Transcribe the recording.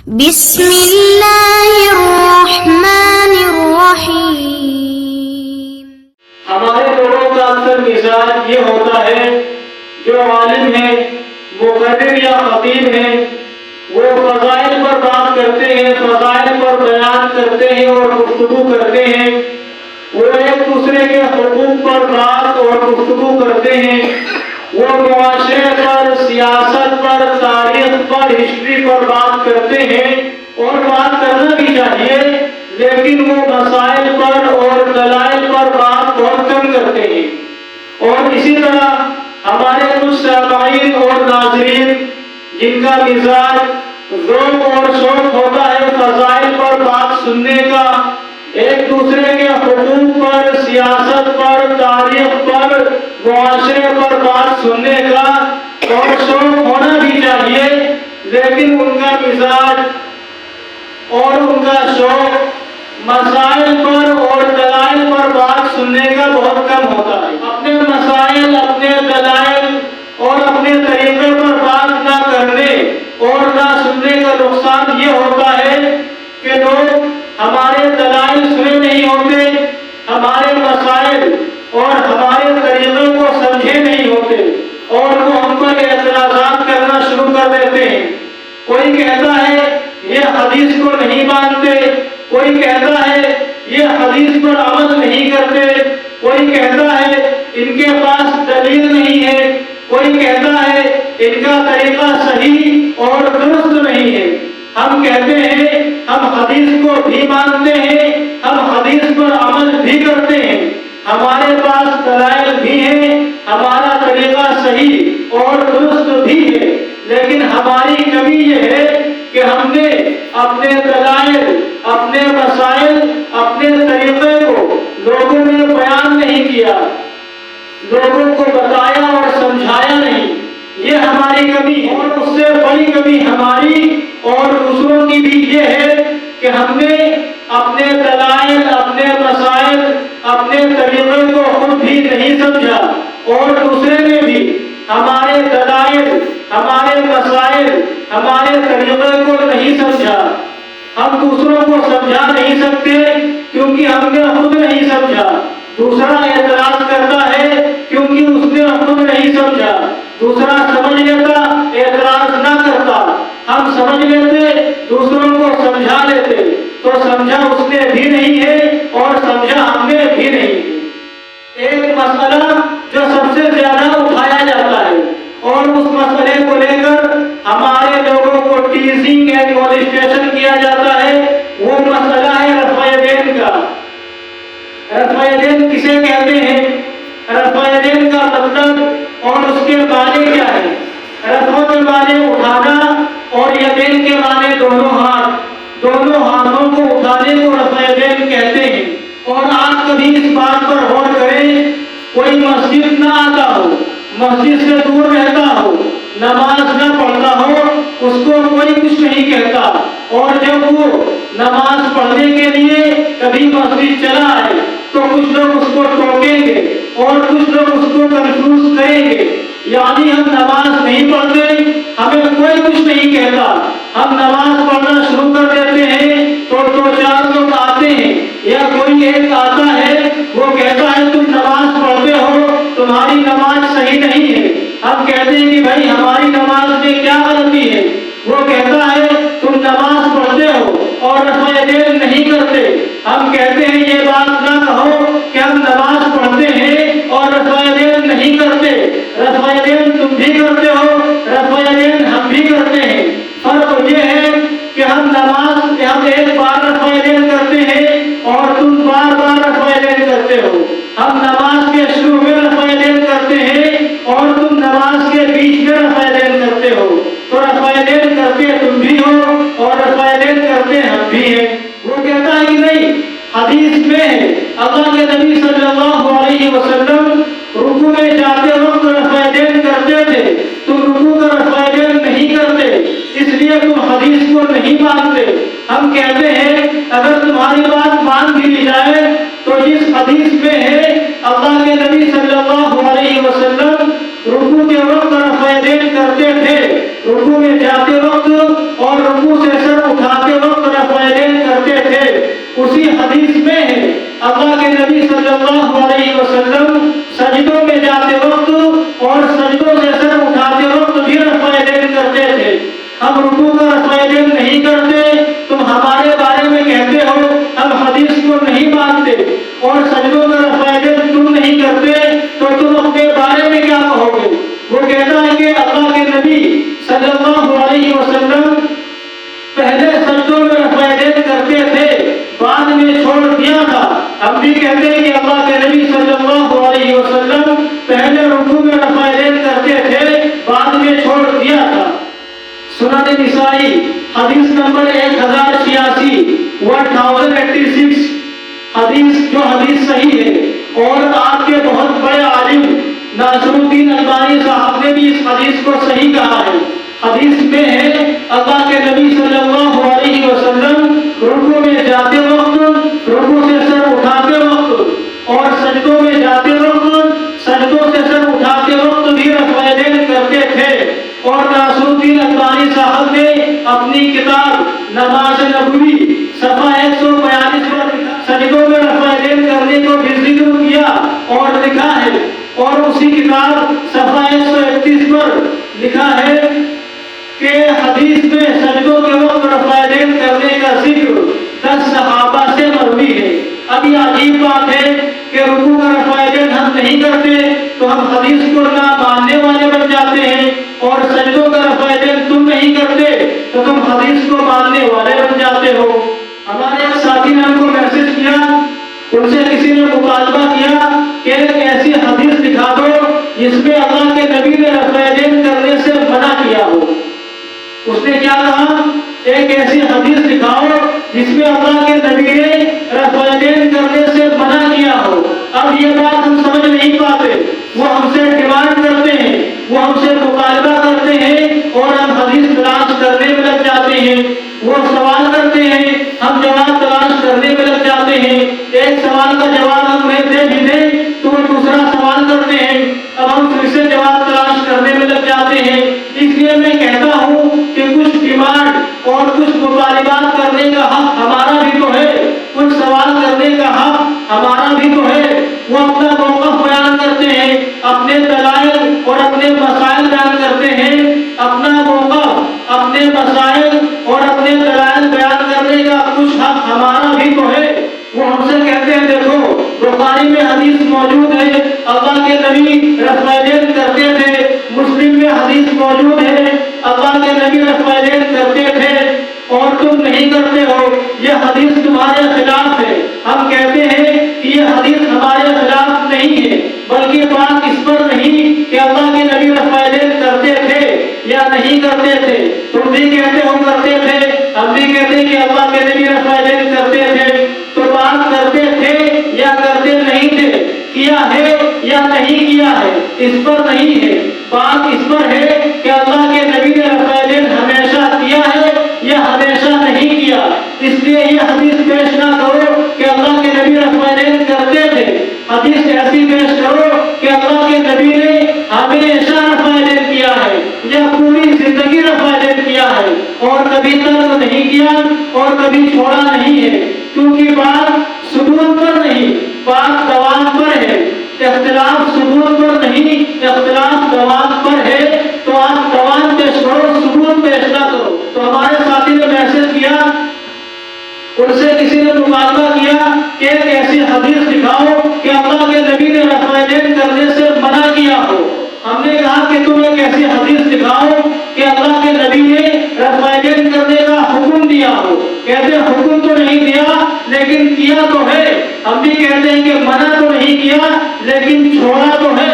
بسم اللہ الرحمن الرحیم۔ ہمارے لوگوں کا اکثر مزاج یہ ہوتا ہے، جو عالم ہے، مقرر یا خطیب ہے، وہ فضائل پر بات کرتے ہیں، فضائل پر بیان کرتے ہیں اور گفتگو کرتے ہیں، وہ ایک دوسرے کے حقوق پر بات اور گفتگو کرتے ہیں، وہ معاشرے پر، سیاست پر، تاریخ پر، ہسٹری پر بات کرتے ہیں اور بات کرنا بھی چاہیے، لیکن وہ مسائل پر اور دلائل پر بات بہت کم کرتے ہیں۔ اور اسی طرح ہمارے کچھ سامعین اور ناظرین جن کا مزاج ذوق اور شوق ہوتا ہے فضائل پر بات سننے کا، ایک دوسرے کے حقوق پر، سیاست پر، تاریخ پر، معاشرے پر بات سننے کا اور شوق ہونا بھی چاہیے، لیکن ان کا مزاج اور ان کا شوق مسائل پر اور دلائل پر بات سننے کا بہت کم ہوتا ہے۔ اپنے مسائل، اپنے دلائل اور اپنے طریقے پر بات نہ کرنے اور نہ سننے کا نقصان یہ ہوتا ہے کہ لوگ ہمارے دلائل سنے نہیں ہوتے، ہمارے مسائل اور ہمارے طریقے کو سمجھے نہیں ہوتے اور وہ ہم پر اعتراضات کرنا شروع کر دیتے ہیں۔ کوئی کہتا ہے یہ حدیث کو نہیں مانتے، کوئی کہتا ہے یہ حدیث پر عمل نہیں کرتے، کوئی کہتا ہے ان کے پاس دلیل نہیں ہے، کوئی کہتا ہے ان کا طریقہ صحیح اور درست نہیں ہے۔ ہم کہتے ہیں ہم حدیث کو بھی مانتے ہیں، ہم حدیث پر عمل بھی کرتے ہیں، ہمارے پاس دلائل بھی ہیں، ہمارا طریقہ صحیح اور درست بھی ہے، لیکن ہماری کمی یہ ہے کہ ہم نے اپنے دلائل، اپنے مسائل، اپنے طریقے کو لوگوں میں بیان نہیں کیا، لوگوں کو بتایا اور سمجھایا نہیں۔ یہ ہماری کمی ہے، اور اس سے بڑی کمی ہماری اور دوسروں کی بھی یہ ہے کہ ہم نے اپنے دلائل، اپنے مسائل، اپنے طریقے کو خود بھی نہیں سمجھا اور دوسرے نے بھی ہمارے دلائل، ہمارے مسائل، ہمارے طریقے کو نہیں سمجھا۔ ہم دوسروں کو سمجھا نہیں سکتے کیونکہ ہم نے خود نہیں سمجھا۔ دوسرا اعتراض کرتا ہے کیونکہ اس نے خود نہیں سمجھا۔ دوسرا سمجھ لیتا، اعتراض نہ کرتا، ہم سمجھ لیتے، دوسروں کو سمجھا لیتے، تو سمجھا اس نے بھی نہیں ہے اور سمجھا ہم نے بھی نہیں ہے۔ ایک مسئلہ جو سب سے زیادہ اٹھایا جاتا ہے اور اس مسئلے کو لے کر ہمارے لوگوں کو ٹیزنگ اینڈ مولسٹیشن کیا جاتا ہے، وہ مسئلہ ہے رفع دین کا۔ رفع دین کسے کہتے ہیں؟ رفع دین کا مطلب اور اس کے معنی کیا ہے؟ رفع کے معنی اٹھانا اور یدین کے معنی دونوں ہاتھ، دونوں ہاتھوں کو اٹھانے کو رفع دین کہتے ہیں۔ اور آپ کبھی اس بات پر غور کریں، کوئی مسجد نہ آتا ہو، مسجد سے دور رہتا ہو، نماز نہ پڑھتا ہو، اس کو کوئی کچھ نہیں کہتا، اور جب وہ نماز پڑھنے کے لیے کبھی مسجد چلا آئے تو کچھ لوگ اس کو ٹوکیں گے اور کچھ لوگ اس کو کنفیوز کریں گے، یعنی ہم نماز نہیں پڑھتے، ہمیں کوئی کچھ نہیں کہتا، ہم نماز پڑھنا شروع کر دیتے ہیں تو دو چار لوگ آتے ہیں یا کوئی ایک آتا ہے، وہ کہتا ہے تم نماز پڑھتے ہو، تمہاری نماز صحیح نہیں ہے۔ ہم کہتے ہیں کہ بھائی ہماری نماز میں کیا غلطی ہے؟ وہ کہتا ہے تم نماز پڑھتے ہو اور رفع دین نہیں کرتے۔ ہم کہتے ہیں یہ بات نہ کہو کہ ہم نماز پڑھتے ہیں اور رفع دین نہیں کرتے، رفع دین تم بھی کرتے ہو، رفع دین ہم بھی کرتے ہیں۔ فرق یہ ہے کہ ہم ایک بار رفع دین کرتے ہیں اور تم بار بار رفع دین کرتے ہو۔ ہم نماز کے شروع میں رفع دین کرتے ہیں اور تم نماز کے بیچ میں رفع دین کرتے ہو، تو رفع دین کرتے تم بھی ہو اور رفع دین کرتے ہم بھی ہیں۔ وہ کہتا ہے کہ نہیں، حدیث میں ہے اللہ کے نبی صلی اللہ علیہ وسلم رکوع میں جاتے وقت رفع دین کرتے تھے، تم رکوع کا رفع دین نہیں کرتے، اس لیے تم حدیث کو نہیں مانتے۔ ہم کہتے ہیں اگر تمہاری بات مان بھی لی جائے تو جس حدیث میں ہے اللہ کے نبی صلی اللہ علیہ وسلم رکوع کے وقت رفع دین کرتے تھے، رکوع میں جاتے وقت اور رکوع سے سر کہتے ہیں کہ اللہ کے نبی صلی اللہ علیہ وسلم پہلے رکوع میں رفع یدین کرتے تھے، بعد میں چھوڑ دیا تھا۔ سنن نسائی حدیث نمبر 1086 1086 حدیث جو حدیث صحیح ہے، اور آپ کے بہت بڑے عالم ناصر الدین البانی صاحب نے بھی اس حدیث کو صحیح کہا ہے۔ حدیث میں ہے اللہ کے نبی صلی اللہ علیہ وسلم رکوع میں جاتے وقت، رکوع سے سر اٹھاتے وقت، اور سجدوں میں جاتے وقت سجدوں سے سر اٹھاتے وقت بھی رفع یدین کرتے تھے۔ اور ناصر الدین البانی صاحب نے اپنی کتاب نماز نبوی صفحہ 142 پر سجدوں میں رفع یدین کرنے کو بھی ذکر کیا اور لکھا ہے، اور اسی کتاب صفحہ 131 پر لکھا ہے کہ حدیث میں سجدوں کے وقت رفع یدین کرنے کا ذکر 10 صحابہ سے مروی ہے۔ اب یہ عجیب بات ہے کہ رکوع کا رفع یدین ہم نہیں کرتے تو ہم حدیث کو نہ ماننے والے بن جاتے ہیں، اور سجدوں کا رفع یدین تم نہیں کرتے تو تم حدیث کو ماننے والے بن جاتے ہو۔ ہمارے ایک ساتھی نے ہم کو میسج کیا، ان سے کسی نے مطالبہ کیا کہ ایک ایسی حدیث دکھا دو جس میں اللہ کے نبی نے رفع یدین کرنے سے منع کیا ہو۔ اس نے کیا کہا؟ ایک ایسی حدیث دکھاؤ جس میں اللہ کے نبی نے رفع یدین کرنے سے منع کیا ہو۔ اب یہ بات ہم سمجھ نہیں پاتے، وہ ہم سے ڈیمانڈ کرتے ہیں، وہ ہم سے مطالبہ کرتے ہیں، اور ہم حدیث تلاش کرنے میں لگ جاتے ہیں۔ وہ سوال کرتے ہیں، ہم جواب تلاش کرنے میں لگ جاتے ہیں۔ ایک سوال کا جواب ہم انہیں دے بھی دیں تو وہ دوسرا سوال کرتے ہیں، اب ہم پھر سے جواب تلاش کرنے میں لگ جاتے ہیں۔ اس لیے میں کہتا ہوں کہ کچھ ڈیمانڈ اور کچھ مطالبات کرنے کا حق ہمارا بھی تو ہے، کچھ سوال کرنے کا حق ہمارا بھی تو ہے۔ وہ اپنا موقف بیان کرتے ہیں، اپنے دلائل اور اپنے مسائل بیان کرتے ہیں۔ اپنا موقف، اپنے مسائل اور اپنے دلائل بیان کرنے کا کچھ حق ہمارا بھی تو ہے۔ وہ ہم سے کہتے ہیں دیکھو بخاری میں حدیث موجود ہے اللہ کے نبی رفع یدین کرتے تھے، مسلم میں حدیث موجود ہے اللہ کے نبی رفع یدین کرتے تھے، اور تم نہیں کرتے ہو، یہ حدیث تمہارے خلاف ہے۔ ہم کہتے ہیں کہ یہ حدیث ہمارے خلاف نہیں ہے، بلکہ بات اس پر نہیں کہ اللہ کے نبی رفع یدین کرتے تھے یا نہیں کرتے تھے۔ تم بھی کہتے ہو کرتے تھے، ہم بھی کہتے ہیں کہ اللہ کے نبی رفع یدین کرتے تھے، تو بات کرتے تھے یا کرتے نہیں تھے، کیا ہے یا نہیں کیا ہے، اس پر نہیں ہے، بات اس پر ہے کہ اللہ کے نبی نے رفع یدین ہمیشہ کیا ہے یا ہمیشہ نہیں کیا۔ اس لیے یہ حدیث پیش نہ کرو کہ اللہ کے نبی رفع یدین کرتے تھے، حدیث ایسی پیش کرو کہ اللہ کے نبی نے ہمیشہ رفع یدین کیا ہے یا پوری زندگی رفع یدین کیا ہے، اور کبھی ترک نہیں کیا اور کبھی چھوڑا نہیں ہے، کیونکہ بات ثبوت پر نہیں، بات دوام پر ہے۔ اختلاف ثبوت پر نہیں، اختلاف دوام پر ہے، تو آپ دوام پیش کرو، ثبوت پیش نہ کرو۔ تو ہمارے ساتھی نے میسج کیا، ان سے کسی نے مطالبہ کیا کہ ایک ایسی حدیث دکھاؤ کہ اللہ کے نبی نے رفع یدین کرنے سے منع کیا ہو۔ ہم نے کہا کہ تم ایک ایسی حدیث دکھاؤ کہ اللہ کے نبی نے رفع یدین کرنے کا حکم دیا ہو۔ کہتے ہیں حکم تو نہیں دیا لیکن کیا تو ہے۔ ہم بھی کہتے ہیں کہ منع تو نہیں کیا لیکن چھوڑا تو ہے۔